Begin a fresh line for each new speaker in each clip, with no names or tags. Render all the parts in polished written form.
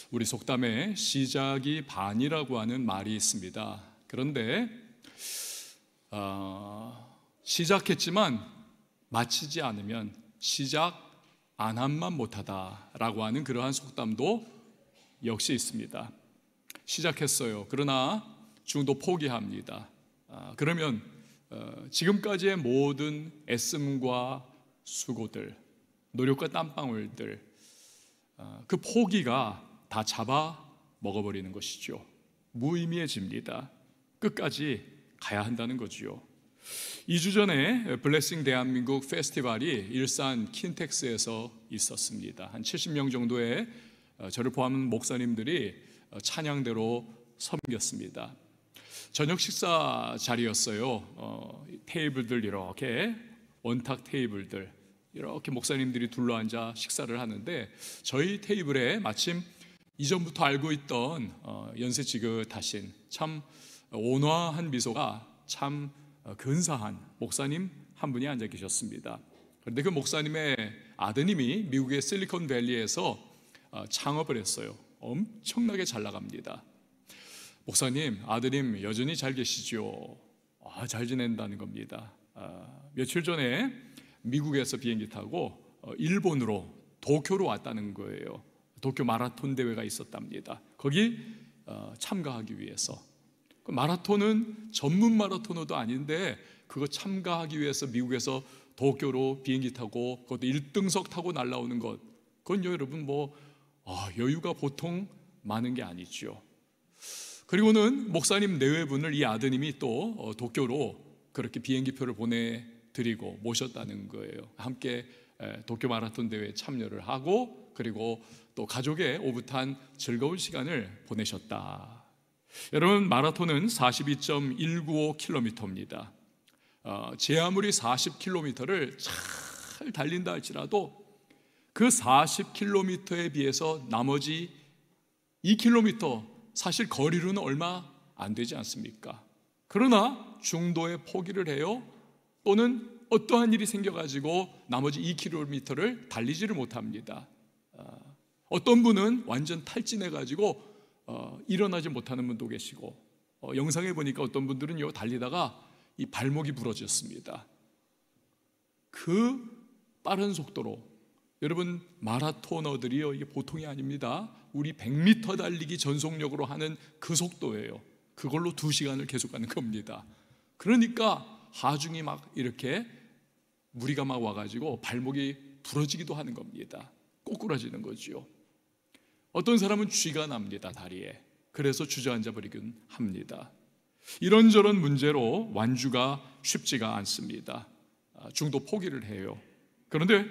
우리 속담에 시작이 반이라고 하는 말이 있습니다. 그런데 시작했지만 마치지 않으면 시작 안 한만 못하다라고 하는 그러한 속담도 역시 있습니다. 시작했어요. 그러나 중도 포기합니다. 그러면 지금까지의 모든 애씀과 수고들, 노력과 땀방울들, 그 포기가 다 잡아 먹어버리는 것이죠. 무의미해집니다. 끝까지 가야 한다는 거지요. 2주 전에 블레싱 대한민국 페스티벌이 일산 킨텍스에서 있었습니다. 한 70명 정도의 저를 포함한 목사님들이 찬양대로 섬겼습니다. 저녁 식사 자리였어요. 테이블들 이렇게 원탁 테이블들 이렇게 목사님들이 둘러앉아 식사를 하는데 저희 테이블에 마침 이전부터 알고 있던 연세 지긋하신 참 온화한 미소가 참 근사한 목사님 한 분이 앉아 계셨습니다. 그런데 그 목사님의 아드님이 미국의 실리콘밸리에서 창업을 했어요. 엄청나게 잘 나갑니다. 목사님, 아드님 여전히 잘 계시죠? 잘 지낸다는 겁니다. 며칠 전에 미국에서 비행기 타고 일본으로 도쿄로 왔다는 거예요. 도쿄 마라톤 대회가 있었답니다. 거기 참가하기 위해서. 마라톤은 전문 마라토너도 아닌데 그거 참가하기 위해서 미국에서 도쿄로 비행기 타고 그것도 1등석 타고 날아오는 것, 그건요 여러분 여유가 보통 많은 게 아니죠. 그리고는 목사님 내외분을 이 아드님이 또 도쿄로 그렇게 비행기표를 보내드리고 모셨다는 거예요. 함께 도쿄 마라톤 대회에 참여를 하고 그리고 또 가족의 오붓한 즐거운 시간을 보내셨다. 여러분, 마라톤은 42.195km입니다. 제 아무리 40km를 잘 달린다 할지라도 그 40km에 비해서 나머지 2km 사실 거리로는 얼마 안 되지 않습니까? 그러나 중도에 포기를 해요. 또는 어떠한 일이 생겨가지고 나머지 2km를 달리지를 못합니다. 어떤 분은 완전 탈진해가지고 일어나지 못하는 분도 계시고 영상에 보니까 어떤 분들은요 달리다가 이 발목이 부러졌습니다. 그 빠른 속도로 여러분 마라토너들이요 이게 보통이 아닙니다. 우리 100m 달리기 전속력으로 하는 그 속도예요. 그걸로 2시간을 계속 가는 겁니다. 그러니까 하중이 막 이렇게 무리가 막 와가지고 발목이 부러지기도 하는 겁니다. 꼬꾸라지는 거지요. 어떤 사람은 쥐가 납니다, 다리에. 그래서 주저앉아 버리긴 합니다. 이런저런 문제로 완주가 쉽지가 않습니다. 중도 포기를 해요. 그런데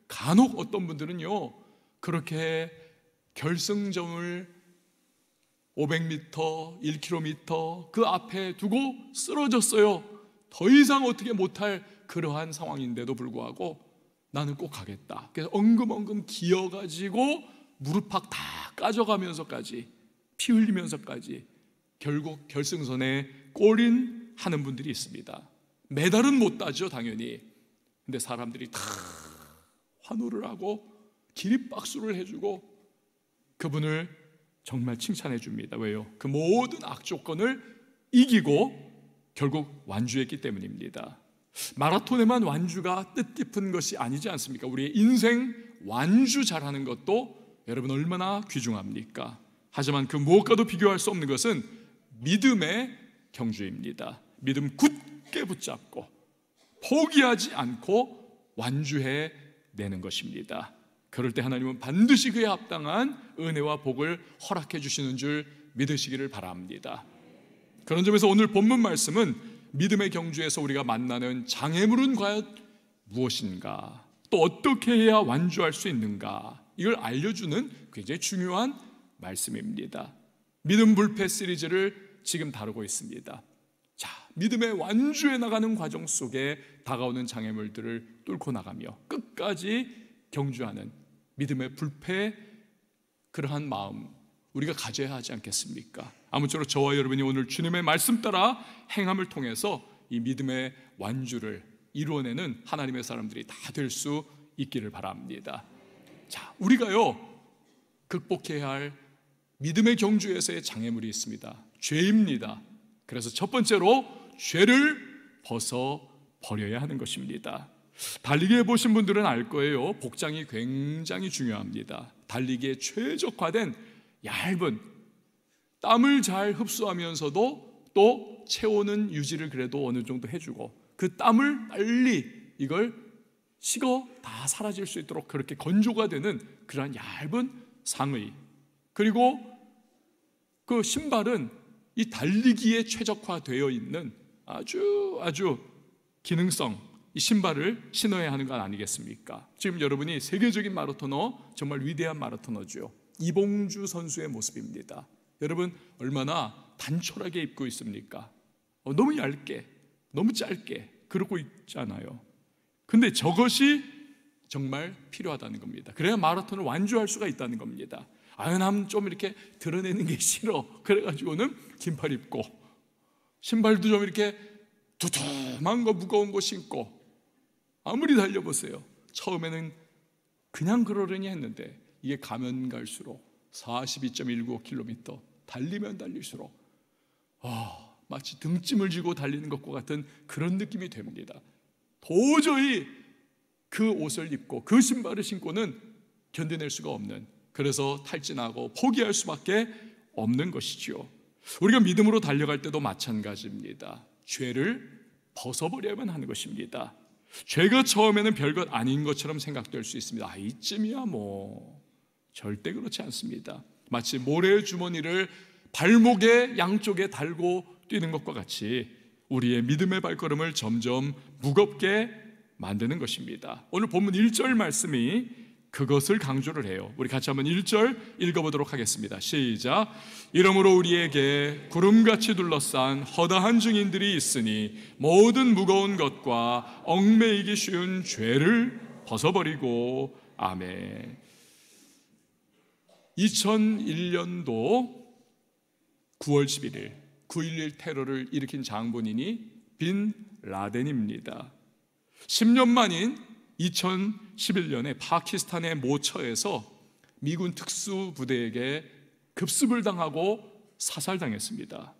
간혹 어떤 분들은요 그렇게 결승점을 500m, 1km 그 앞에 두고 쓰러졌어요. 더 이상 어떻게 못할 그러한 상황인데도 불구하고 나는 꼭 가겠다. 그래서 엉금엉금 기어가지고 무릎팍 다 까져가면서까지 피 흘리면서까지 결국 결승선에 골인하는 분들이 있습니다. 메달은 못 따죠 당연히. 근데 사람들이 다 환호를 하고 기립박수를 해주고 그분을 정말 칭찬해 줍니다. 왜요? 그 모든 악조건을 이기고 결국 완주했기 때문입니다. 마라톤에만 완주가 뜻깊은 것이 아니지 않습니까? 우리의 인생 완주 잘하는 것도 여러분 얼마나 귀중합니까? 하지만 그 무엇과도 비교할 수 없는 것은 믿음의 경주입니다. 믿음 굳게 붙잡고 포기하지 않고 완주해 내는 것입니다. 그럴 때 하나님은 반드시 그에 합당한 은혜와 복을 허락해 주시는 줄 믿으시기를 바랍니다. 그런 점에서 오늘 본문 말씀은 믿음의 경주에서 우리가 만나는 장애물은 과연 무엇인가, 또 어떻게 해야 완주할 수 있는가, 이걸 알려주는 굉장히 중요한 말씀입니다. 믿음 불패 시리즈를 지금 다루고 있습니다. 자, 믿음의 완주해 나가는 과정 속에 다가오는 장애물들을 뚫고 나가며 끝까지 경주하는 믿음의 불패, 그러한 마음 우리가 가져야 하지 않겠습니까? 아무쪼록 저와 여러분이 오늘 주님의 말씀 따라 행함을 통해서 이 믿음의 완주를 이루어내는 하나님의 사람들이 다 될 수 있기를 바랍니다. 자, 우리가요 극복해야 할 믿음의 경주에서의 장애물이 있습니다. 죄입니다. 그래서 첫 번째로 죄를 벗어버려야 하는 것입니다. 달리기 해보신 분들은 알 거예요. 복장이 굉장히 중요합니다. 달리기에 최적화된 얇은, 땀을 잘 흡수하면서도 또 체온은 유지를 그래도 어느 정도 해주고, 그 땀을 빨리 이걸 식어 다 사라질 수 있도록 그렇게 건조가 되는 그러한 얇은 상의, 그리고 그 신발은 이 달리기에 최적화되어 있는 아주 기능성, 이 신발을 신어야 하는 건 아니겠습니까? 지금 여러분이 세계적인 마라토너, 정말 위대한 마라토너죠, 이봉주 선수의 모습입니다. 여러분 얼마나 단촐하게 입고 있습니까? 너무 얇게, 너무 짧게 그러고 있잖아요. 근데 저것이 정말 필요하다는 겁니다. 그래야 마라톤을 완주할 수가 있다는 겁니다. 난 좀 이렇게 드러내는 게 싫어, 그래가지고는 긴팔 입고, 신발도 좀 이렇게 두툼한 거, 무거운 거 신고, 아무리 달려보세요. 처음에는 그냥 그러려니 했는데 이게 가면 갈수록 42.195km 달리면 달릴수록 마치 등짐을 지고 달리는 것과 같은 그런 느낌이 됩니다. 도저히 그 옷을 입고 그 신발을 신고는 견뎌낼 수가 없는, 그래서 탈진하고 포기할 수밖에 없는 것이지요. 우리가 믿음으로 달려갈 때도 마찬가지입니다. 죄를 벗어버려야만 하는 것입니다. 죄가 처음에는 별것 아닌 것처럼 생각될 수 있습니다. 이쯤이야 뭐. 절대 그렇지 않습니다. 마치 모래 주머니를 발목의 양쪽에 달고 뛰는 것과 같이 우리의 믿음의 발걸음을 점점 무겁게 만드는 것입니다. 오늘 본문 1절 말씀이 그것을 강조를 해요. 우리 같이 한번 1절 읽어보도록 하겠습니다. 시작. 이러므로 우리에게 구름같이 둘러싼 허다한 증인들이 있으니 모든 무거운 것과 얽매이기 쉬운 죄를 벗어버리고. 아멘. 2001년도 9월 11일 9.11 테러를 일으킨 장본인이 빈 라덴입니다. 10년 만인 2011년에 파키스탄의 모처에서 미군 특수부대에게 급습을 당하고 사살당했습니다.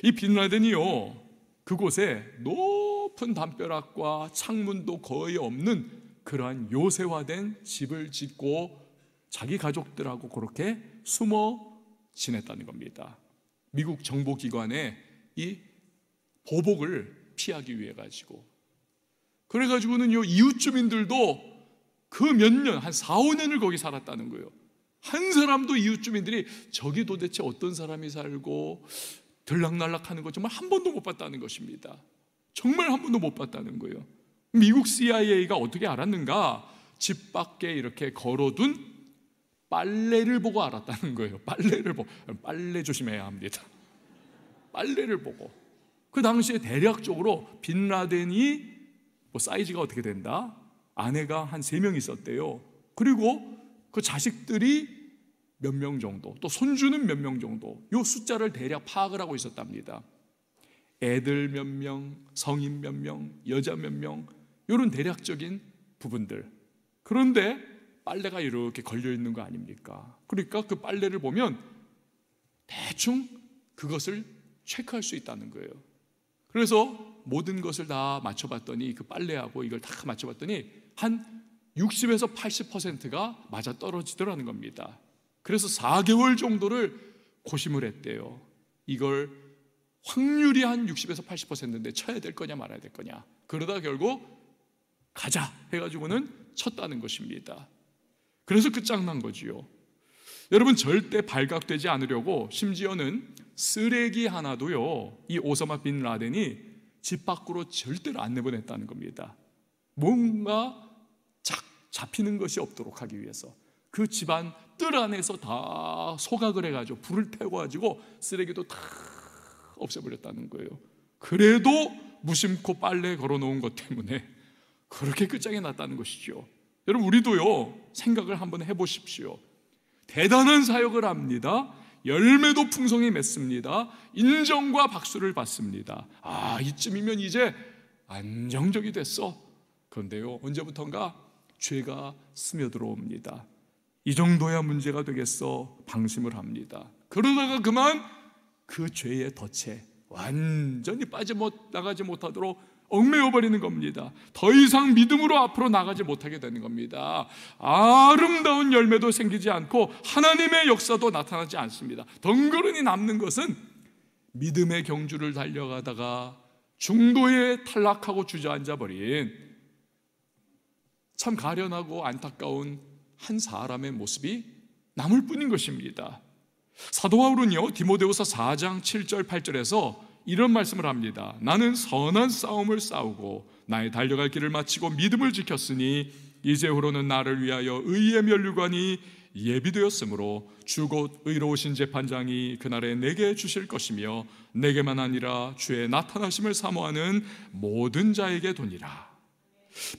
이 빈 라덴이요, 그곳에 높은 담벼락과 창문도 거의 없는 그러한 요새화된 집을 짓고 자기 가족들하고 그렇게 숨어 지냈다는 겁니다. 미국 정보기관의 이 보복을 피하기 위해 가지고. 그래가지고는요, 이웃 주민들도 그 몇 년, 한 4, 5년을 거기 살았다는 거예요. 한 사람도 이웃 주민들이 저기 도대체 어떤 사람이 살고 들락날락 하는 거 정말 한 번도 못 봤다는 것입니다. 정말 한 번도 못 봤다는 거예요. 미국 CIA가 어떻게 알았는가? 집 밖에 이렇게 걸어둔 빨래를 보고 알았다는 거예요. 빨래를 보고. 빨래 조심해야 합니다. 빨래를 보고. 그 당시에 대략적으로 빈 라덴이 사이즈가 어떻게 된다? 아내가 한 3명 있었대요. 그리고 그 자식들이 몇 명 정도, 또 손주는 몇 명 정도, 이 숫자를 대략 파악을 하고 있었답니다. 애들 몇 명, 성인 몇 명, 여자 몇 명, 이런 대략적인 부분들. 그런데 빨래가 이렇게 걸려있는 거 아닙니까? 그러니까 그 빨래를 보면 대충 그것을 체크할 수 있다는 거예요. 그래서 모든 것을 다 맞춰봤더니, 그 빨래하고 이걸 다 맞춰봤더니 한 60에서 80%가 맞아 떨어지더라는 겁니다. 그래서 4개월 정도를 고심을 했대요. 이걸 확률이 한 60에서 80%인데 쳐야 될 거냐 말아야 될 거냐. 그러다 결국 가자 해가지고는 쳤다는 것입니다. 그래서 끝장난 거지요. 여러분, 절대 발각되지 않으려고 심지어는 쓰레기 하나도요, 이 오사마 빈 라덴이 집 밖으로 절대로 안 내보냈다는 겁니다. 뭔가 잡히는 것이 없도록 하기 위해서 그 집안 뜰 안에서 다 소각을 해가지고 불을 태워가지고 쓰레기도 다 없애버렸다는 거예요. 그래도 무심코 빨래 걸어놓은 것 때문에 그렇게 끝장이 났다는 것이죠. 여러분, 우리도요 생각을 한번 해보십시오. 대단한 사역을 합니다. 열매도 풍성히 맺습니다. 인정과 박수를 받습니다. 이쯤이면 이제 안정적이 됐어. 그런데요, 언제부턴가 죄가 스며들어옵니다. 이 정도야 문제가 되겠어 방심을 합니다. 그러다가 그만 그 죄의 덫에 완전히 빠져나가지 못하도록 얽매여 버리는 겁니다. 더 이상 믿음으로 앞으로 나가지 못하게 되는 겁니다. 아름다운 열매도 생기지 않고 하나님의 역사도 나타나지 않습니다. 덩그러니 남는 것은 믿음의 경주를 달려가다가 중도에 탈락하고 주저앉아 버린 참 가련하고 안타까운 한 사람의 모습이 남을 뿐인 것입니다. 사도 바울은요, 디모데후서 4장 7절 8절에서 이런 말씀을 합니다. 나는 선한 싸움을 싸우고 나의 달려갈 길을 마치고 믿음을 지켰으니 이제후로는 나를 위하여 의의 면류관이 예비되었으므로 주 곧 의로우신 재판장이 그날에 내게 주실 것이며 내게만 아니라 주의 나타나심을 사모하는 모든 자에게 도니라.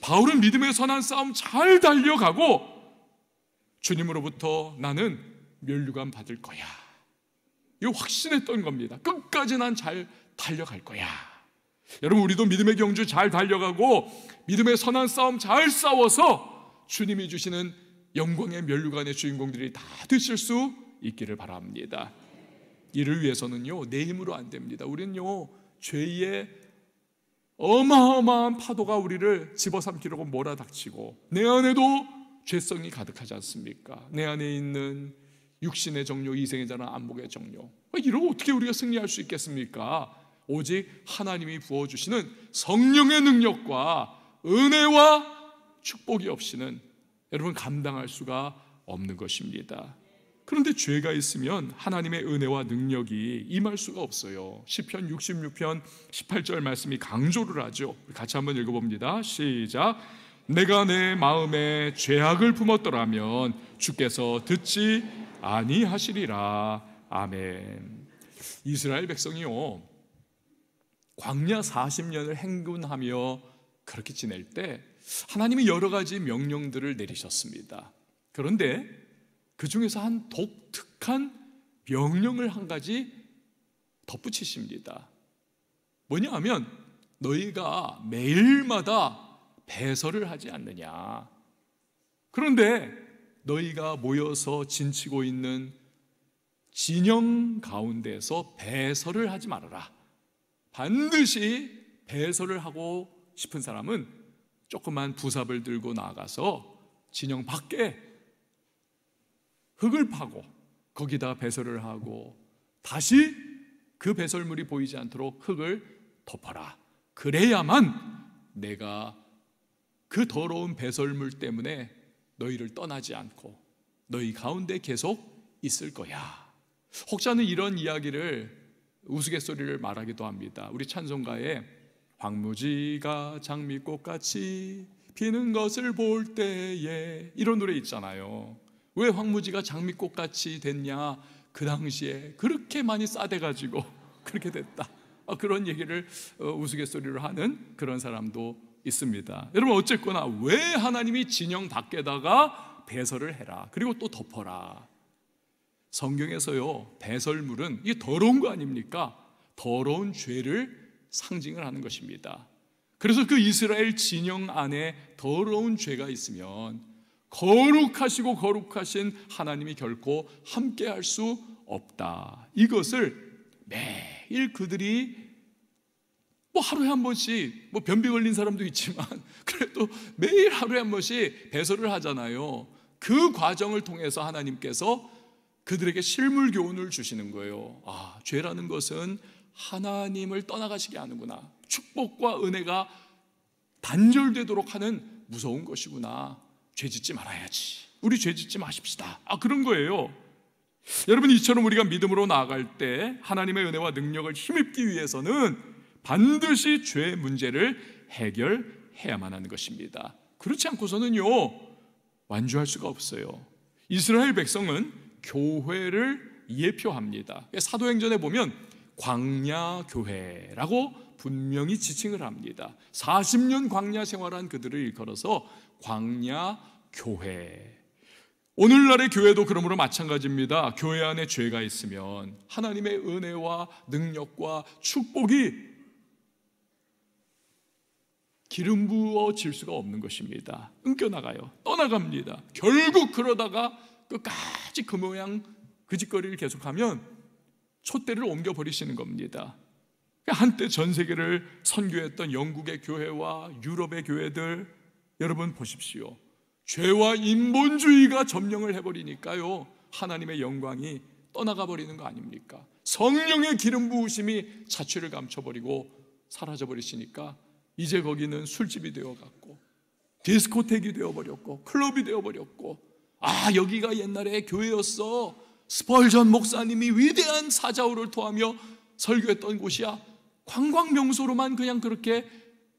바울은 믿음의 선한 싸움 잘 달려가고 주님으로부터 나는 면류관 받을 거야, 이거 확신했던 겁니다. 끝까지 난 잘 달려갈 거야. 여러분, 우리도 믿음의 경주 잘 달려가고 믿음의 선한 싸움 잘 싸워서 주님이 주시는 영광의 면류관의 주인공들이 다 되실 수 있기를 바랍니다. 이를 위해서는요, 내 힘으로 안 됩니다. 우리는요, 죄의 어마어마한 파도가 우리를 집어삼키려고 몰아닥치고 내 안에도 죄성이 가득하지 않습니까? 내 안에 있는 육신의 정욕, 이생의 자랑, 안목의 정욕, 이러고 어떻게 우리가 승리할 수 있겠습니까? 오직 하나님이 부어주시는 성령의 능력과 은혜와 축복이 없이는 여러분 감당할 수가 없는 것입니다. 그런데 죄가 있으면 하나님의 은혜와 능력이 임할 수가 없어요. 시편 66편 18절 말씀이 강조를 하죠. 같이 한번 읽어봅니다. 시작. 내가 내 마음에 죄악을 품었더라면 주께서 듣지 아니하시리라. 아멘. 이스라엘 백성이요, 광야 40년을 행군하며 그렇게 지낼 때 하나님이 여러 가지 명령들을 내리셨습니다. 그런데 그 중에서 한 독특한 명령을 한 가지 덧붙이십니다. 뭐냐 하면 너희가 매일마다 배설을 하지 않느냐. 그런데 너희가 모여서 진치고 있는 진영 가운데서 배설을 하지 말아라. 반드시 배설을 하고 싶은 사람은 조그만 부삽을 들고 나가서 진영 밖에 흙을 파고 거기다 배설을 하고 다시 그 배설물이 보이지 않도록 흙을 덮어라. 그래야만 내가 그 더러운 배설물 때문에 너희를 떠나지 않고 너희 가운데 계속 있을 거야. 혹자는 이런 이야기를 우스갯소리를 말하기도 합니다. 우리 찬송가에 황무지가 장미꽃같이 피는 것을 볼 때에, 이런 노래 있잖아요. 왜 황무지가 장미꽃같이 됐냐? 그 당시에 그렇게 많이 싸대가지고 그렇게 됐다. 그런 얘기를 우스갯소리로 하는 그런 사람도 있습니다. 여러분, 어쨌거나 왜 하나님이 진영 밖에다가 배설을 해라, 그리고 또 덮어라. 성경에서요, 배설물은 이게 더러운 거 아닙니까? 더러운 죄를 상징을 하는 것입니다. 그래서 그 이스라엘 진영 안에 더러운 죄가 있으면 거룩하시고 거룩하신 하나님이 결코 함께할 수 없다. 이것을 매일 그들이 하루에 한 번씩, 변비 걸린 사람도 있지만 그래도 매일 하루에 한 번씩 배설을 하잖아요. 그 과정을 통해서 하나님께서 그들에게 실물 교훈을 주시는 거예요. 죄라는 것은 하나님을 떠나가시게 하는구나. 축복과 은혜가 단절되도록 하는 무서운 것이구나. 죄 짓지 말아야지. 우리 죄 짓지 마십시다. 그런 거예요. 여러분, 이처럼 우리가 믿음으로 나아갈 때 하나님의 은혜와 능력을 힘입기 위해서는 반드시 죄의 문제를 해결해야만 하는 것입니다. 그렇지 않고서는요, 완주할 수가 없어요. 이스라엘 백성은 교회를 예표합니다. 사도행전에 보면 광야교회라고 분명히 지칭을 합니다. 40년 광야 생활한 그들을 일컬어서 광야교회. 오늘날의 교회도 그러므로 마찬가지입니다. 교회 안에 죄가 있으면 하나님의 은혜와 능력과 축복이 기름 부어질 수가 없는 것입니다. 끊겨나가요. 떠나갑니다. 결국 그러다가 끝까지 그 모양 그 짓거리를 계속하면 촛대를 옮겨버리시는 겁니다. 한때 전 세계를 선교했던 영국의 교회와 유럽의 교회들, 여러분 보십시오. 죄와 인본주의가 점령을 해버리니까요, 하나님의 영광이 떠나가 버리는 거 아닙니까? 성령의 기름 부으심이 자취를 감춰버리고 사라져버리시니까 이제 거기는 술집이 되어갔고 디스코텍이 되어버렸고 클럽이 되어버렸고, 아, 여기가 옛날에 교회였어, 스펄전 목사님이 위대한 사자우를 토하며 설교했던 곳이야, 관광 명소로만 그냥 그렇게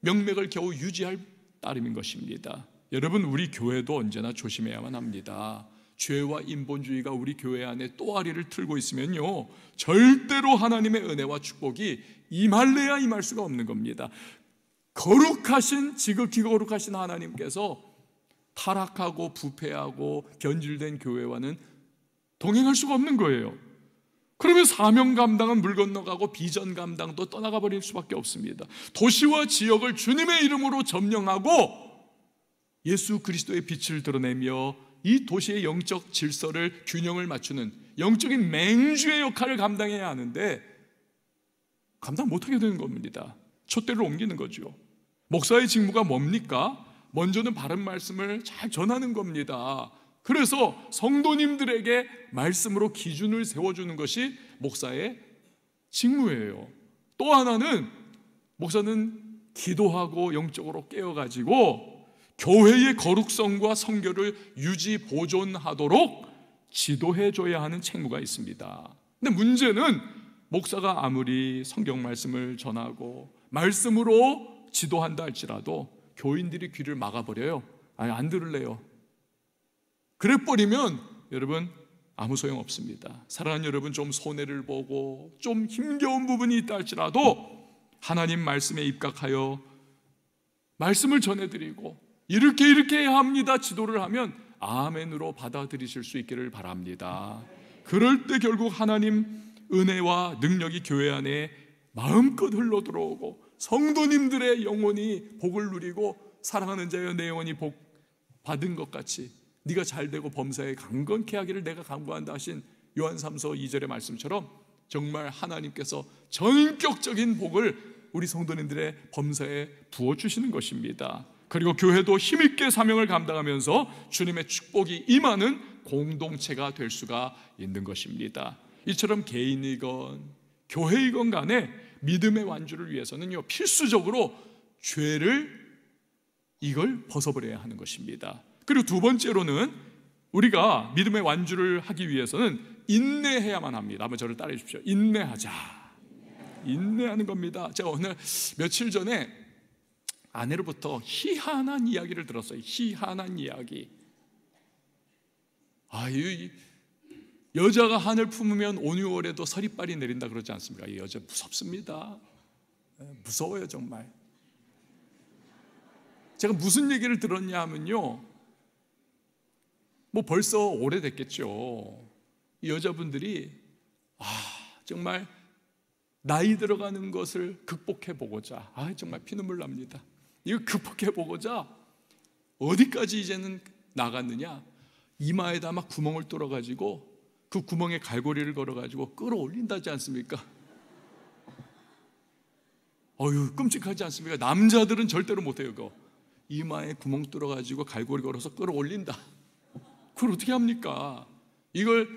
명맥을 겨우 유지할 따름인 것입니다. 여러분, 우리 교회도 언제나 조심해야만 합니다. 죄와 인본주의가 우리 교회 안에 또아리를 틀고 있으면요, 절대로 하나님의 은혜와 축복이 임할래야 임할 수가 없는 겁니다. 거룩하신, 지극히 거룩하신 하나님께서 타락하고 부패하고 변질된 교회와는 동행할 수가 없는 거예요. 그러면 사명 감당은 물 건너가고 비전 감당도 떠나가 버릴 수밖에 없습니다. 도시와 지역을 주님의 이름으로 점령하고 예수 그리스도의 빛을 드러내며 이 도시의 영적 질서를, 균형을 맞추는 영적인 맹주의 역할을 감당해야 하는데 감당 못하게 되는 겁니다. 촛대를 옮기는 거죠. 목사의 직무가 뭡니까? 먼저는 바른 말씀을 잘 전하는 겁니다. 그래서 성도님들에게 말씀으로 기준을 세워주는 것이 목사의 직무예요. 또 하나는, 목사는 기도하고 영적으로 깨어가지고 교회의 거룩성과 성결을 유지 보존하도록 지도해줘야 하는 책무가 있습니다. 근데 문제는 목사가 아무리 성경 말씀을 전하고 말씀으로 지도한다 할지라도 교인들이 귀를 막아버려요. 아니, 안 들을래요. 그래버리면 여러분 아무 소용없습니다. 사랑하는 여러분, 좀 손해를 보고 좀 힘겨운 부분이 있다 할지라도 하나님 말씀에 입각하여 말씀을 전해드리고 이렇게 해야 합니다 지도를 하면 아멘으로 받아들이실 수 있기를 바랍니다. 그럴 때 결국 하나님 은혜와 능력이 교회 안에 마음껏 흘러들어오고 성도님들의 영혼이 복을 누리고 사랑하는 자여 내 영혼이 복 받은 것 같이 네가 잘되고 범사에 강건케 하기를 내가 간구한다 하신 요한 3서 2절의 말씀처럼 정말 하나님께서 전격적인 복을 우리 성도님들의 범사에 부어주시는 것입니다. 그리고 교회도 힘있게 사명을 감당하면서 주님의 축복이 임하는 공동체가 될 수가 있는 것입니다. 이처럼 개인이건 교회이건 간에 믿음의 완주를 위해서는요, 필수적으로 죄를 이걸 벗어버려야 하는 것입니다. 그리고 두 번째로는 우리가 믿음의 완주를 하기 위해서는 인내해야만 합니다. 한번 저를 따라해 주십시오. 인내하자. 인내하는 겁니다. 제가 오늘 며칠 전에 아내로부터 희한한 이야기를 들었어요. 희한한 이야기. 이 여자가 한을 품으면 온유월에도 서리빨이 내린다 그러지 않습니까? 이 여자 무섭습니다. 무서워요 정말. 제가 무슨 얘기를 들었냐 하면요, 뭐 벌써 오래됐겠죠. 이 여자분들이 정말 나이 들어가는 것을 극복해 보고자, 정말 피눈물 납니다. 이거 극복해 보고자 어디까지 이제는 나갔느냐, 이마에다 막 구멍을 뚫어가지고 그 구멍에 갈고리를 걸어가지고 끌어올린다지 않습니까? 끔찍하지 않습니까? 남자들은 절대로 못해요. 그거 이마에 구멍 뚫어가지고 갈고리 걸어서 끌어올린다. 그걸 어떻게 합니까? 이걸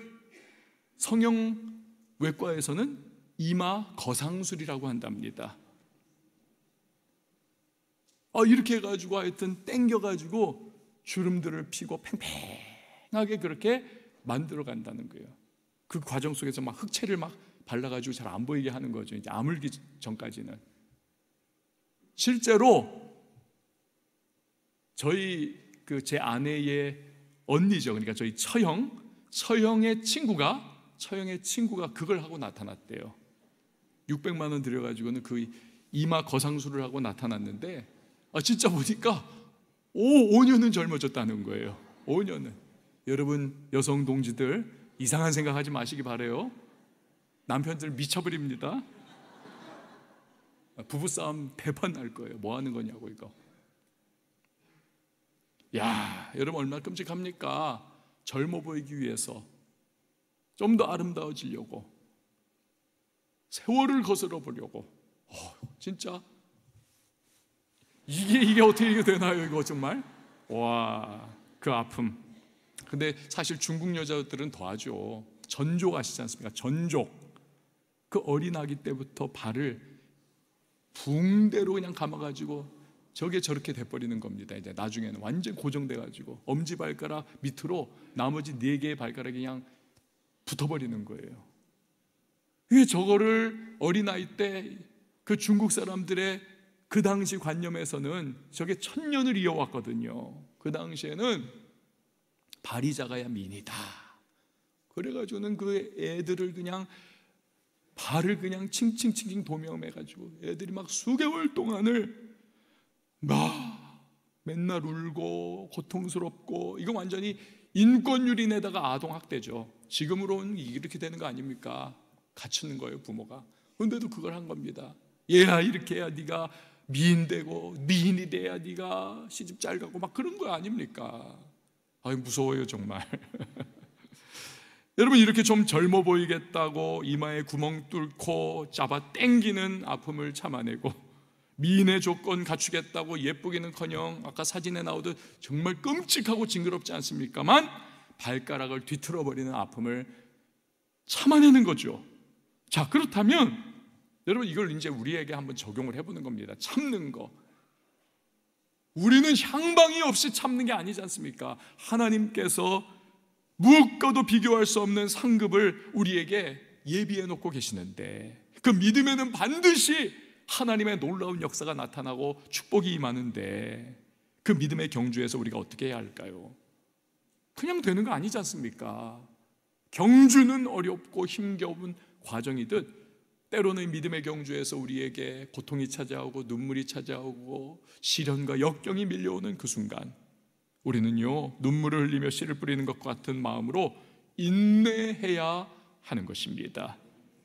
성형외과에서는 이마 거상술이라고 한답니다. 이렇게 해가지고 하여튼 땡겨가지고 주름들을 피고 팽팽하게 그렇게 만들어 간다는 거예요. 그 과정 속에서 막 흑채를 막 발라가지고 잘 안 보이게 하는 거죠. 이제 아물기 전까지는. 실제로 저희 제 아내의 언니죠. 그러니까 저희 처형의 친구가 그걸 하고 나타났대요. 600만 원 들여가지고는 그 이마 거상술을 하고 나타났는데 진짜 보니까 5년은 젊어졌다는 거예요. 5년은. 여러분 여성 동지들 이상한 생각하지 마시기 바래요. 남편들 미쳐버립니다. 부부싸움 대판 날 거예요. 뭐 하는 거냐고 이거. 여러분 얼마나 끔찍합니까? 젊어 보이기 위해서 좀 더 아름다워지려고, 세월을 거스러 보려고. 진짜 이게 어떻게 이게 되나요? 이거 정말. 와, 그 아픔. 근데 사실 중국 여자들은 더하죠. 전족 아시지 않습니까? 전족. 그 어린아기 때부터 발을 붕대로 그냥 감아가지고 저게 저렇게 돼버리는 겁니다. 이제 나중에는 완전 고정돼가지고 엄지발가락 밑으로 나머지 4개의 발가락이 그냥 붙어버리는 거예요. 저거를 어린아이 때 그 중국 사람들의 그 당시 관념에서는 저게 1000년을 이어왔거든요. 그 당시에는 발이 작아야 미인이다. 그래가지고는 그 애들을 그냥 발을 그냥 칭칭칭칭 도명해가지고 애들이 막 수개월 동안을 막 맨날 울고 고통스럽고, 이거 완전히 인권유린에다가 아동학대죠. 지금으로는 이렇게 되는 거 아닙니까? 갖추는 거예요, 부모가. 그런데도 그걸 한 겁니다. 얘야, 이렇게 해야 네가 미인되고, 미인이 돼야 네가 시집 잘 가고 막 그런 거 아닙니까? 아유, 무서워요 정말. 여러분, 이렇게 좀 젊어 보이겠다고 이마에 구멍 뚫고 잡아 당기는 아픔을 참아내고, 미인의 조건 갖추겠다고 예쁘기는커녕 아까 사진에 나오듯 정말 끔찍하고 징그럽지 않습니까만 발가락을 뒤틀어버리는 아픔을 참아내는 거죠. 자, 그렇다면 여러분, 이걸 이제 우리에게 한번 적용을 해보는 겁니다. 참는 거. 우리는 향방이 없이 참는 게 아니지 않습니까? 하나님께서 무엇과도 비교할 수 없는 상급을 우리에게 예비해 놓고 계시는데, 그 믿음에는 반드시 하나님의 놀라운 역사가 나타나고 축복이 임하는데, 그 믿음의 경주에서 우리가 어떻게 해야 할까요? 그냥 되는 거 아니지 않습니까? 경주는 어렵고 힘겨운 과정이듯 때로는 믿음의 경주에서 우리에게 고통이 찾아오고 눈물이 찾아오고 시련과 역경이 밀려오는 그 순간, 우리는요, 눈물을 흘리며 씨를 뿌리는 것과 같은 마음으로 인내해야 하는 것입니다.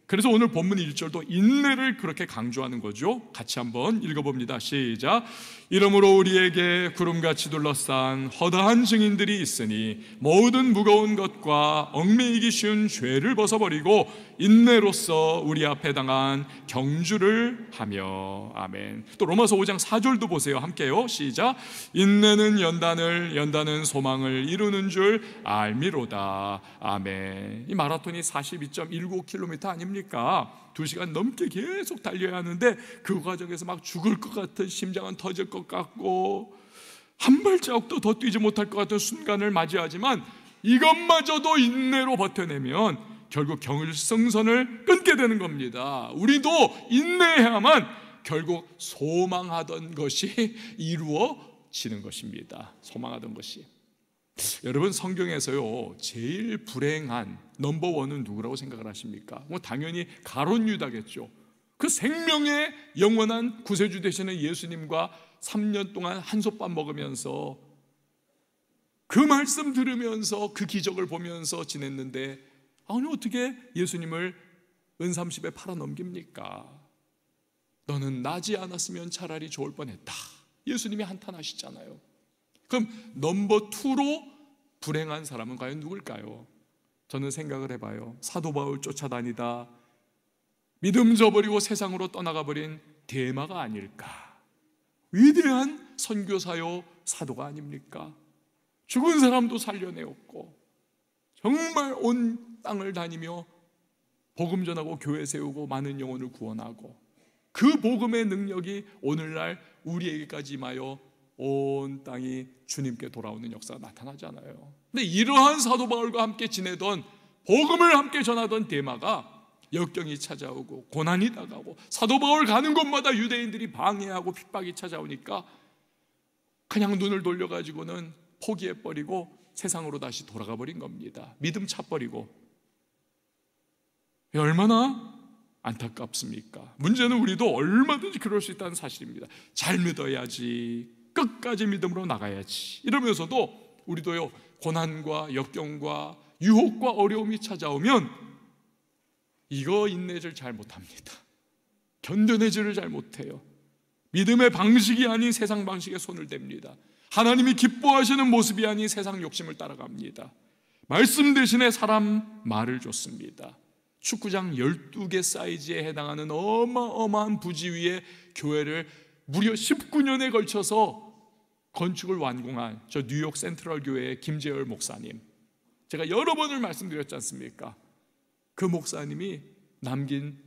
그래서 오늘 본문 1절도 인내를 그렇게 강조하는 거죠. 같이 한번 읽어봅니다. 시작. 이러므로 우리에게 구름같이 둘러싼 허다한 증인들이 있으니 모든 무거운 것과 얽매이기 쉬운 죄를 벗어버리고 인내로써 우리 앞에 당한 경주를 하며. 아멘. 또 로마서 5장 4절도 보세요. 함께요. 시작. 인내는 연단을, 연단은 소망을 이루는 줄 알미로다. 아멘. 이 마라톤이 42.19km 아닙니까? 2시간 넘게 계속 달려야 하는데 그 과정에서 막 죽을 것 같은, 심장은 터질 것 같고 한 발자국도 더 뛰지 못할 것 같은 순간을 맞이하지만 이것마저도 인내로 버텨내면 결국 경일성선을 끊게 되는 겁니다. 우리도 인내해야만 결국 소망하던 것이 이루어지는 것입니다. 소망하던 것이. 여러분, 성경에서요 제일 불행한 넘버원은 누구라고 생각을 하십니까? 당연히 가룟 유다겠죠. 그 생명의 영원한 구세주 되시는 예수님과 3년 동안 한솥밥 먹으면서 그 말씀 들으면서 그 기적을 보면서 지냈는데, 아니 어떻게 예수님을 은삼십에 팔아 넘깁니까? 너는 나지 않았으면 차라리 좋을 뻔했다. 예수님이 한탄하시잖아요. 그럼 넘버 2로 불행한 사람은 과연 누굴까요? 저는 생각을 해봐요. 사도 바울 쫓아다니다 믿음 저버리고 세상으로 떠나가 버린 데마가 아닐까. 위대한 선교사요 사도가 아닙니까? 죽은 사람도 살려내었고 정말 온 땅을 다니며 복음 전하고 교회 세우고 많은 영혼을 구원하고, 그 복음의 능력이 오늘날 우리에게까지 임하여 온 땅이 주님께 돌아오는 역사가 나타나잖아요. 근데 이러한 사도 바울과 함께 지내던, 복음을 함께 전하던 데마가 역경이 찾아오고 고난이 다가오고 사도 바울 가는 곳마다 유대인들이 방해하고 핍박이 찾아오니까 그냥 눈을 돌려가지고는 포기해버리고 세상으로 다시 돌아가 버린 겁니다. 믿음 차버리고. 얼마나 안타깝습니까? 문제는 우리도 얼마든지 그럴 수 있다는 사실입니다. 잘 믿어야지, 끝까지 믿음으로 나가야지 이러면서도 우리도요 고난과 역경과 유혹과 어려움이 찾아오면 이거 인내를 잘 못합니다. 견뎌내지를 잘 못해요. 믿음의 방식이 아닌 세상 방식에 손을 댑니다. 하나님이 기뻐하시는 모습이 아닌 세상 욕심을 따라갑니다. 말씀 대신에 사람 말을 줬습니다. 축구장 12개 사이즈에 해당하는 어마어마한 부지 위에 교회를 무려 19년에 걸쳐서 건축을 완공한 저 뉴욕 센트럴 교회의 김재열 목사님, 제가 여러 번을 말씀드렸지 않습니까? 그 목사님이 남긴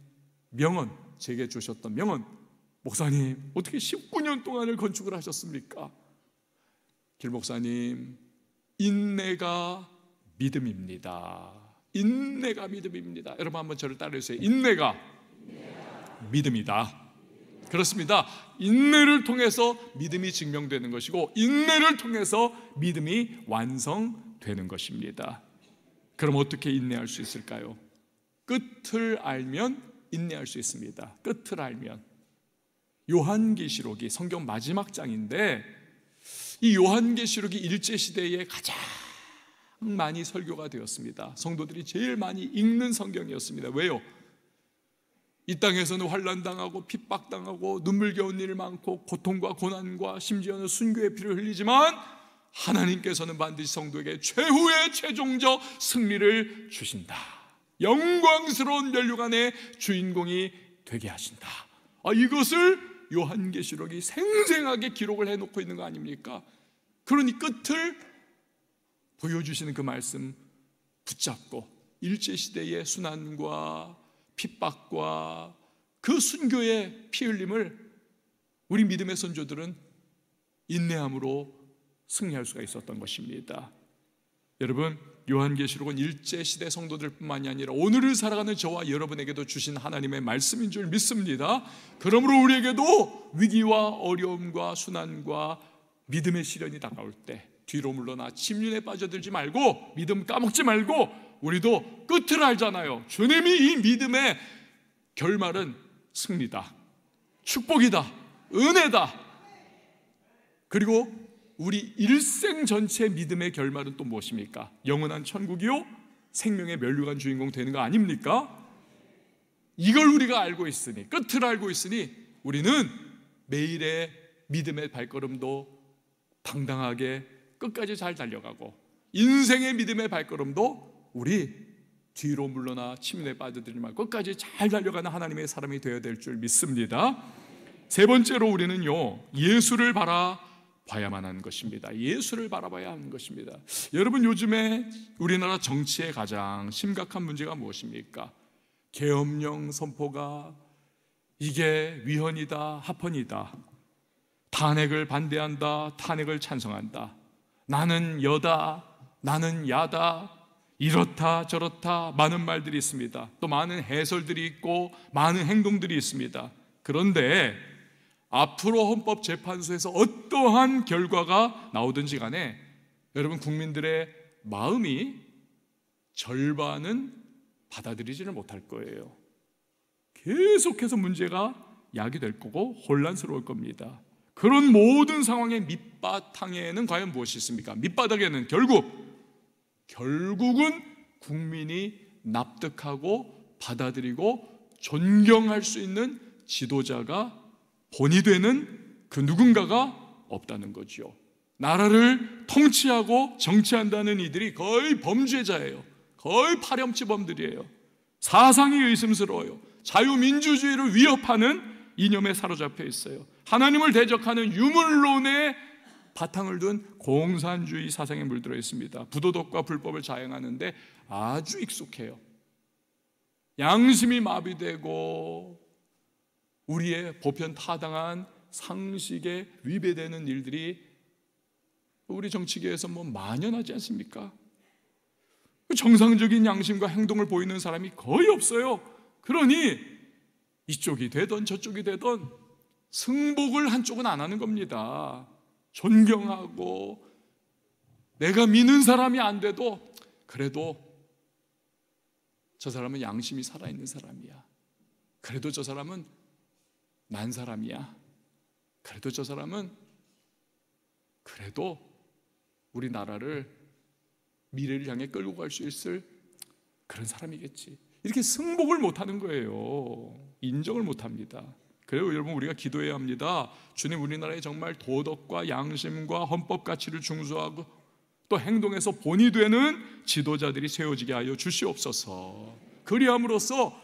명언, 제게 주셨던 명언, 목사님 어떻게 19년 동안을 건축을 하셨습니까? 길 목사님, 인내가 믿음입니다. 인내가 믿음입니다. 여러분 한번 저를 따라해주세요. 인내가 믿음이다. 그렇습니다. 인내를 통해서 믿음이 증명되는 것이고, 인내를 통해서 믿음이 완성되는 것입니다. 그럼 어떻게 인내할 수 있을까요? 끝을 알면 인내할 수 있습니다. 끝을 알면. 요한계시록이 성경 마지막 장인데, 이 요한계시록이 일제시대에 가장 많이 설교가 되었습니다. 성도들이 제일 많이 읽는 성경이었습니다. 왜요? 이 땅에서는 환난당하고 핍박당하고 눈물겨운 일 많고 고통과 고난과 심지어는 순교의 피를 흘리지만, 하나님께서는 반드시 성도에게 최후의 최종적 승리를 주신다. 영광스러운 면류관의 주인공이 되게 하신다. 이것을 요한계시록이 생생하게 기록을 해놓고 있는 거 아닙니까? 그러니 끝을 보여주시는 그 말씀 붙잡고 일제시대의 순환과 핍박과 그 순교의 피 흘림을 우리 믿음의 선조들은 인내함으로 승리할 수가 있었던 것입니다. 여러분, 요한계시록은 일제시대 성도들뿐만이 아니라 오늘을 살아가는 저와 여러분에게도 주신 하나님의 말씀인 줄 믿습니다. 그러므로 우리에게도 위기와 어려움과 순환과 믿음의 시련이 다가올 때 뒤로 물러나 침륜에 빠져들지 말고, 믿음 까먹지 말고, 우리도 끝을 알잖아요. 주님이 이 믿음의 결말은 승리다, 축복이다, 은혜다. 그리고 우리 일생 전체 믿음의 결말은 또 무엇입니까? 영원한 천국이요, 생명의 면류관 주인공 되는 거 아닙니까? 이걸 우리가 알고 있으니, 끝을 알고 있으니 우리는 매일의 믿음의 발걸음도 당당하게 끝까지 잘 달려가고, 인생의 믿음의 발걸음도 우리 뒤로 물러나 침륜에 빠져들지 말고 끝까지 잘 달려가는 하나님의 사람이 되어야 될 줄 믿습니다. 세 번째로 우리는요, 예수를 바라봐야만 하는 것입니다. 예수를 바라봐야 하는 것입니다. 여러분, 요즘에 우리나라 정치의 가장 심각한 문제가 무엇입니까? 계엄령 선포가 이게 위헌이다, 합헌이다, 탄핵을 반대한다, 탄핵을 찬성한다, 나는 여다, 나는 야다, 이렇다 저렇다 많은 말들이 있습니다. 또 많은 해설들이 있고 많은 행동들이 있습니다. 그런데 앞으로 헌법재판소에서 어떠한 결과가 나오든지 간에 여러분, 국민들의 마음이 절반은 받아들이지를 못할 거예요. 계속해서 문제가 야기될 거고 혼란스러울 겁니다. 그런 모든 상황의 밑바탕에는 과연 무엇이 있습니까? 밑바닥에는 결국은 국민이 납득하고 받아들이고 존경할 수 있는 지도자가 본이 되는 그 누군가가 없다는 거죠. 나라를 통치하고 정치한다는 이들이 거의 범죄자예요. 거의 파렴치범들이에요. 사상이 의심스러워요. 자유민주주의를 위협하는 이념에 사로잡혀 있어요. 하나님을 대적하는 유물론에 바탕을 둔 공산주의 사상에 물들어 있습니다. 부도덕과 불법을 자행하는데 아주 익숙해요. 양심이 마비되고 우리의 보편 타당한 상식에 위배되는 일들이 우리 정치계에서 만연하지 않습니까? 정상적인 양심과 행동을 보이는 사람이 거의 없어요. 그러니 이쪽이 되던 저쪽이 되던 승복을 한쪽은 안 하는 겁니다. 존경하고 내가 믿는 사람이 안 돼도 그래도 저 사람은 양심이 살아있는 사람이야. 그래도 저 사람은 난 사람이야. 그래도 저 사람은 그래도 우리 나라를 미래를 향해 끌고 갈 수 있을 그런 사람이겠지. 이렇게 승복을 못하는 거예요. 인정을 못합니다. 그래요, 여러분, 우리가 기도해야 합니다. 주님, 우리나라에 정말 도덕과 양심과 헌법 가치를 중수하고 또 행동에서 본이 되는 지도자들이 세워지게 하여 주시옵소서. 그리함으로써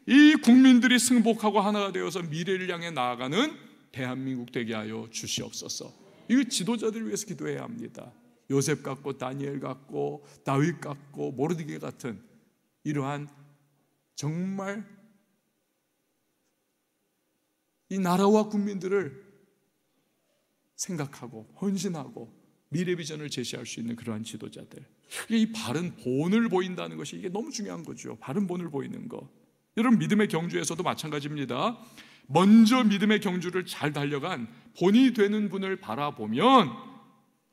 이 국민들이 승복하고 하나가 되어서 미래를 향해 나아가는 대한민국 되게 하여 주시옵소서. 이 지도자들을 위해서 기도해야 합니다. 요셉 같고 다니엘 같고 다윗 같고 모르드게 같은 이러한 정말 이 나라와 국민들을 생각하고 헌신하고 미래 비전을 제시할 수 있는 그러한 지도자들, 이 바른 본을 보인다는 것이 이게 너무 중요한 거죠. 바른 본을 보이는 거. 여러분, 믿음의 경주에서도 마찬가지입니다. 먼저 믿음의 경주를 잘 달려간 본이 되는 분을 바라보면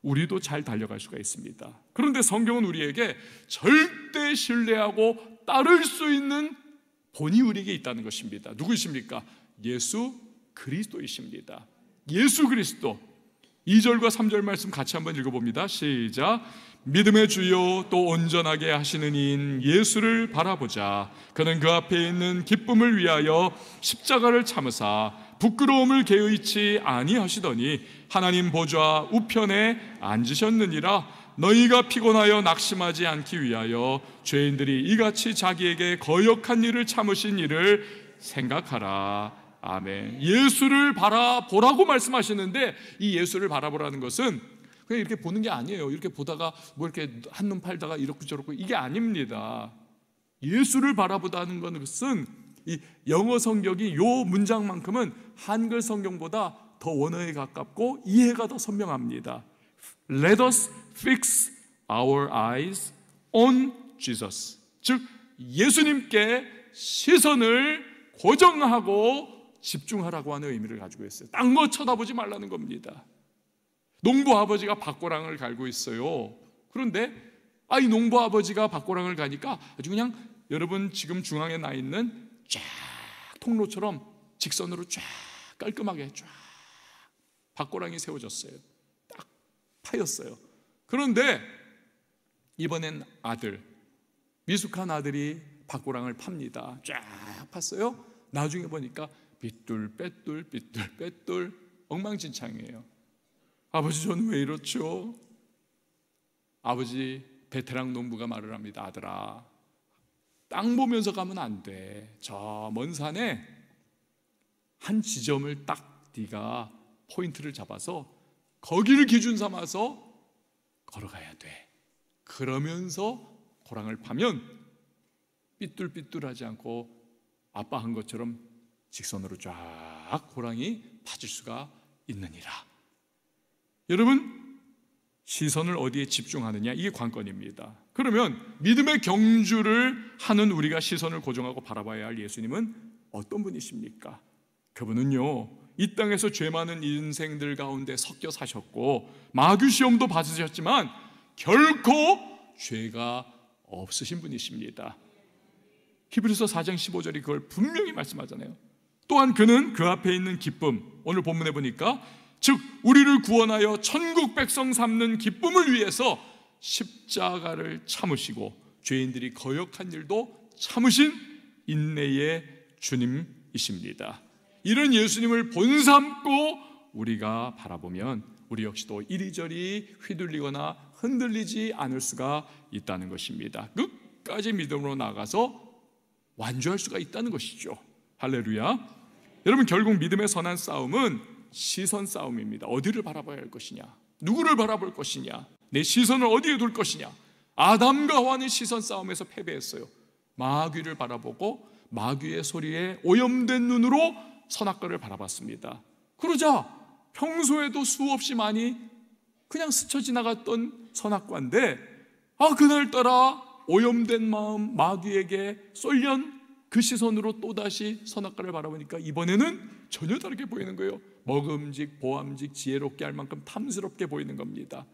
우리도 잘 달려갈 수가 있습니다. 그런데 성경은 우리에게 절대 신뢰하고 따를 수 있는 본이 우리에게 있다는 것입니다. 누구이십니까? 예수 그리스도이십니다. 예수 그리스도. 2절과 3절 말씀 같이 한번 읽어봅니다. 시작. 믿음의 주요 또 온전하게 하시는 이인 예수를 바라보자. 그는 그 앞에 있는 기쁨을 위하여 십자가를 참으사 부끄러움을 개의치 아니하시더니 하나님 보좌 우편에 앉으셨느니라. 너희가 피곤하여 낙심하지 않기 위하여 죄인들이 이같이 자기에게 거역한 일을 참으신 일을 생각하라. 아멘. 예수를 바라보라고 말씀하시는데, 이 예수를 바라보라는 것은 그냥 이렇게 보는 게 아니에요. 이렇게 보다가 뭐 이렇게 한눈 팔다가 이렇고 저렇고 이게 아닙니다. 예수를 바라보다는 것은 이 영어 성경이 요 문장만큼은 한글 성경보다 더 원어에 가깝고 이해가 더 선명합니다. Let us fix our eyes on Jesus. 즉 예수님께 시선을 고정하고 집중하라고 하는 의미를 가지고 있어요. 딴 거 쳐다보지 말라는 겁니다. 농부 아버지가 밭고랑을 갈고 있어요. 그런데 이 농부 아버지가 밭고랑을 가니까 아주 그냥 여러분 지금 중앙에 나 있는 쫙 통로처럼 직선으로 쫙 깔끔하게 쫙 밭고랑이 세워졌어요. 딱 파였어요. 그런데 이번엔 미숙한 아들이 밭고랑을 팝니다. 쫙 팠어요. 나중에 보니까 삐뚤 빼뚤 엉망진창이에요. 아버지, 저는 왜 이렇죠? 아버지 베테랑 농부가 말을 합니다. 아들아, 땅 보면서 가면 안 돼. 저 먼 산에 한 지점을 딱 네가 포인트를 잡아서 거기를 기준 삼아서 걸어가야 돼. 그러면서 고랑을 파면 삐뚤삐뚤하지 않고 아빠 한 것처럼 직선으로 쫙 고랑이 파질 수가 있느니라. 여러분, 시선을 어디에 집중하느냐, 이게 관건입니다. 그러면 믿음의 경주를 하는 우리가 시선을 고정하고 바라봐야 할 예수님은 어떤 분이십니까? 그분은요, 이 땅에서 죄 많은 인생들 가운데 섞여 사셨고 마귀 시험도 받으셨지만 결코 죄가 없으신 분이십니다. 히브리서 4장 15절이 그걸 분명히 말씀하잖아요. 또한 그는 그 앞에 있는 기쁨, 오늘 본문에 보니까 즉 우리를 구원하여 천국 백성 삼는 기쁨을 위해서 십자가를 참으시고 죄인들이 거역한 일도 참으신 인내의 주님이십니다. 이런 예수님을 본삼고 우리가 바라보면 우리 역시도 이리저리 휘둘리거나 흔들리지 않을 수가 있다는 것입니다. 끝까지 믿음으로 나가서 완주할 수가 있다는 것이죠. 할렐루야. 여러분, 결국 믿음의 선한 싸움은 시선 싸움입니다. 어디를 바라봐야 할 것이냐, 누구를 바라볼 것이냐, 내 시선을 어디에 둘 것이냐. 아담과 하와는 시선 싸움에서 패배했어요. 마귀를 바라보고 마귀의 소리에 오염된 눈으로 선악과를 바라봤습니다. 그러자 평소에도 수없이 많이 그냥 스쳐 지나갔던 선악과인데 그날따라 오염된 마음, 마귀에게 쏠린 그 시선으로 또다시 선악과를 바라보니까 이번에는 전혀 다르게 보이는 거예요. 먹음직, 보암직, 지혜롭게 할 만큼 탐스럽게 보이는 겁니다.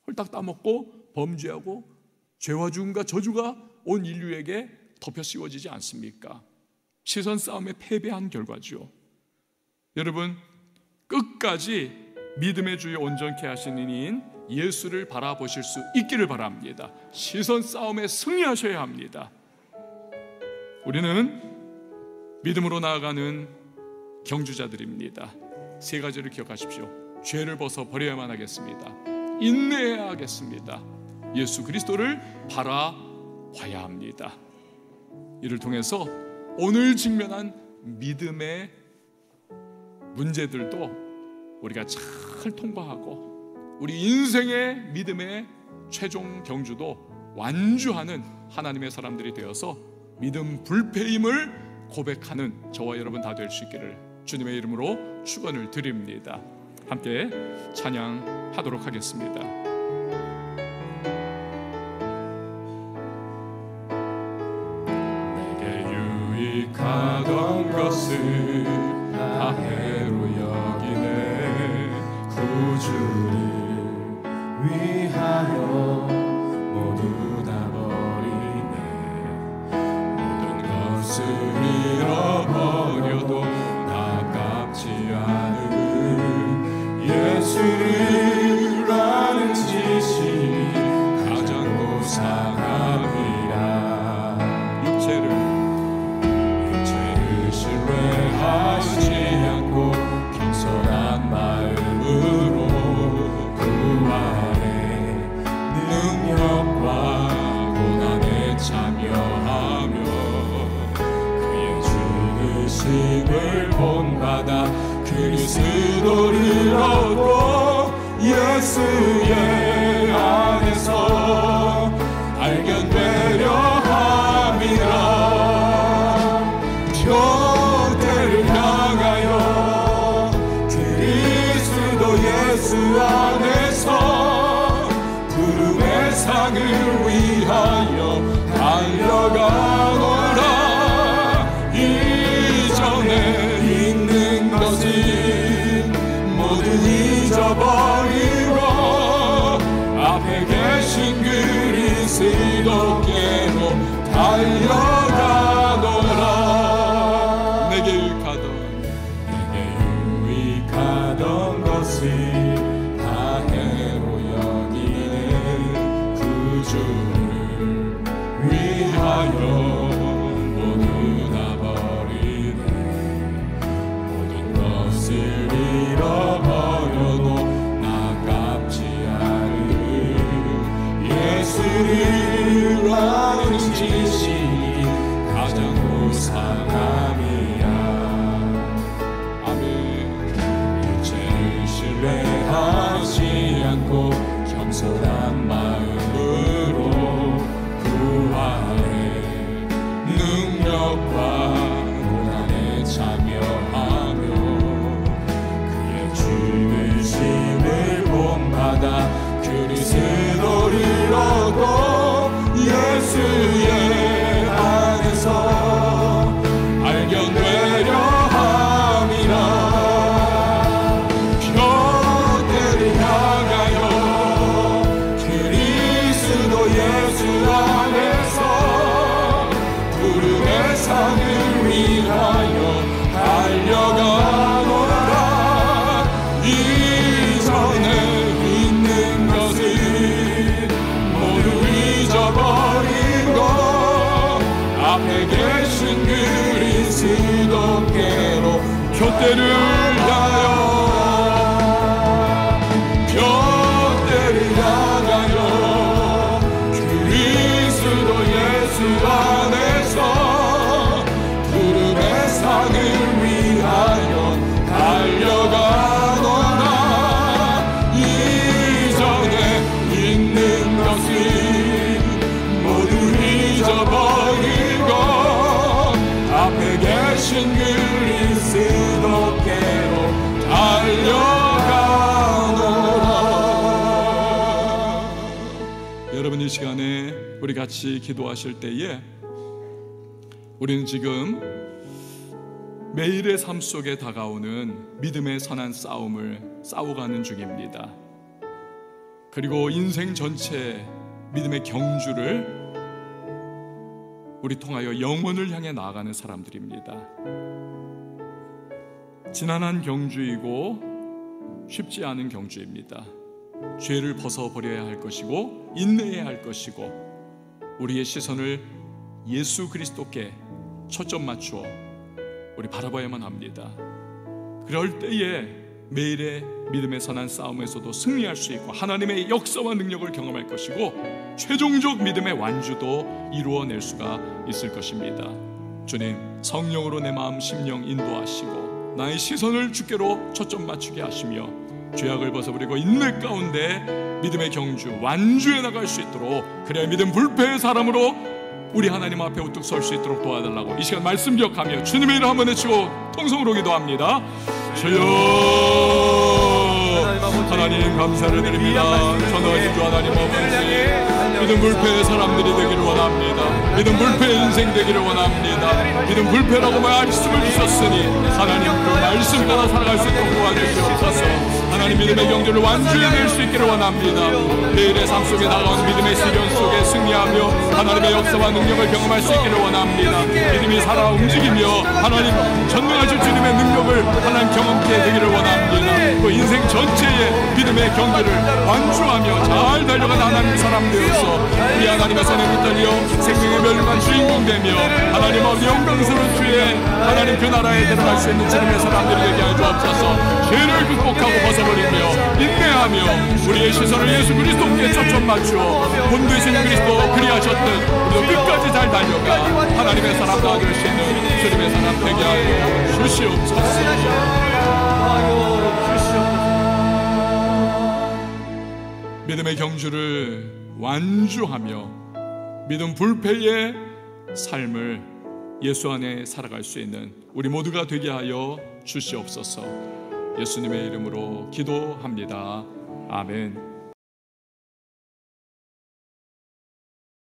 홀딱 따먹고 범죄하고 죄와 죽음과 저주가 온 인류에게 덮여 씌워지지 않습니까? 시선 싸움에 패배한 결과죠. 여러분, 끝까지 믿음의 주에 온전케 하시는 이인 예수를 바라보실 수 있기를 바랍니다. 시선 싸움에 승리하셔야 합니다. 우리는 믿음으로 나아가는 경주자들입니다. 세 가지를 기억하십시오. 죄를 벗어 버려야만 하겠습니다. 인내해야 하겠습니다. 예수 그리스도를 바라봐야 합니다. 이를 통해서 오늘 직면한 믿음의 문제들도 우리가 잘 통과하고 우리 인생의 믿음의 최종 경주도 완주하는 하나님의 사람들이 되어서 믿음 불패임을 고백하는 저와 여러분 다 될 수 있기를 주님의 이름으로 축원을 드립니다. 함께 찬양하도록 하겠습니다. 내게 유익하던 것을 다 해로 여기네.
구주를 위하여 모두 다 버리네. 모든 것을 잃어버려도 아깝지 않은 예수를 아는 지식이 가장 고상함이라. 육체를 신뢰하지 않고 겸손한 마음으로 그 안에 능력과 고난에 참여하며 그의 죽으심을 본받아 그리스도를 얻고 예수의 안에서 발견되려 함이라. 표대를 향하여 그리스도 예수 안에서 구름의 상을 위하여 달려가노라. 이전에 있는 것은 모두 잊어버리고 앞에 계신 그리스도께로 달려가노라.
내게
유익하던 것을 다 해로 여기는 구주를 위하여 모두 다 버리네. 모든 것을 잃어버려도 아깝지 않은 예수를 아는 지식이 가장 고상함이야.
아멘.
육체를 신뢰하지 않고 겸손한 마음으로 그 안에 능력과 고난에 참여하며 그의 죽으심을 본받아 그리스도를 얻고 예수의 안에서 발견되려 함이라. 표대를 향하여 그리스도 예수 안에서 구름의 상을 위하여 달려가노라. 이전에 있는 것을 모두 잊어버리고 앞에 계신 그리스도께로 표대를 향하여 그리스도 예수 안에서 구름의 상을 위하여 달려가노라. 이전에 있는 것을 모두 잊어버리고 앞에 계신 그리스도께로 달려가노라.
여러분, 이 시간에 우리 같이 기도하실 때에 우리는 지금 매일의 삶 속에 다가오는 믿음의 선한 싸움을 싸워가는 중입니다. 그리고 인생 전체 믿음의 경주를 우리 통하여 영혼을 향해 나아가는 사람들입니다. 지난한 경주이고 쉽지 않은 경주입니다. 죄를 벗어버려야 할 것이고 인내해야 할 것이고 우리의 시선을 예수 그리스도께 초점 맞추어 우리 바라봐야만 합니다. 그럴 때에 매일의 믿음의 선한 싸움에서도 승리할 수 있고 하나님의 역사와 능력을 경험할 것이고 최종적 믿음의 완주도 이루어낼 수가 있을 것입니다. 주님, 성령으로 내 마음 심령 인도하시고 나의 시선을 주께로 초점 맞추게 하시며 죄악을 벗어버리고 인내 가운데 믿음의 경주 완주해 나갈 수 있도록, 그래야 믿음 불패의 사람으로 우리 하나님 앞에 우뚝 설 수 있도록 도와달라고 이 시간 말씀 기억하며 주님의 이름 한번 외치고 통성으로 기도합니다. 주여, 하나님 감사를 드립니다. 전능하신 주 하나님 아버지, 믿음 불패의 사람들이 되기를 원합니다. 믿음 불패의 인생 되기를 원합니다. 믿음 불패라고 말씀을 주셨으니 하나님 그 말씀 따라 살아갈 수 있도록 도와주시옵소서. 하나님 믿음의 경주를 완주해낼 수 있기를 원합니다. 내일의 삶 속에 다가온 믿음의 시련 속에 승리하며 하나님의 역사와 능력을 경험할 수 있기를 원합니다. 믿음이 살아 움직이며 하나님 전능하신 주님의 능력을 하나님 경험케 되기를 원합니다. 그 인생 전체의 믿음의 경주를 완주하며 잘 달려간 하나님의 사람 되어서 우리 하나님의 손에 붙들려 생명의 멸망한 주인공 되며 하나님 아버지 영광스러운 주의 하나님 그 나라에 들어갈 수 있는 주님의 사람들이 되게 하여 주옵소서. 죄를 극복하고 벗어버리며 인내하며 우리의 시선을 예수 그리스도께 초점 맞추어 본 되신 그리스도 그리하셨듯 우리도 끝까지 잘 달려가 하나님의 사람 될 수 있는 주님의 사람 되게 하여 주시옵소서. 믿음의 경주를 완주하며 믿음 불패의 삶을 예수 안에 살아갈 수 있는 우리 모두가 되게 하여 주시옵소서. 예수님의 이름으로 기도합니다. 아멘.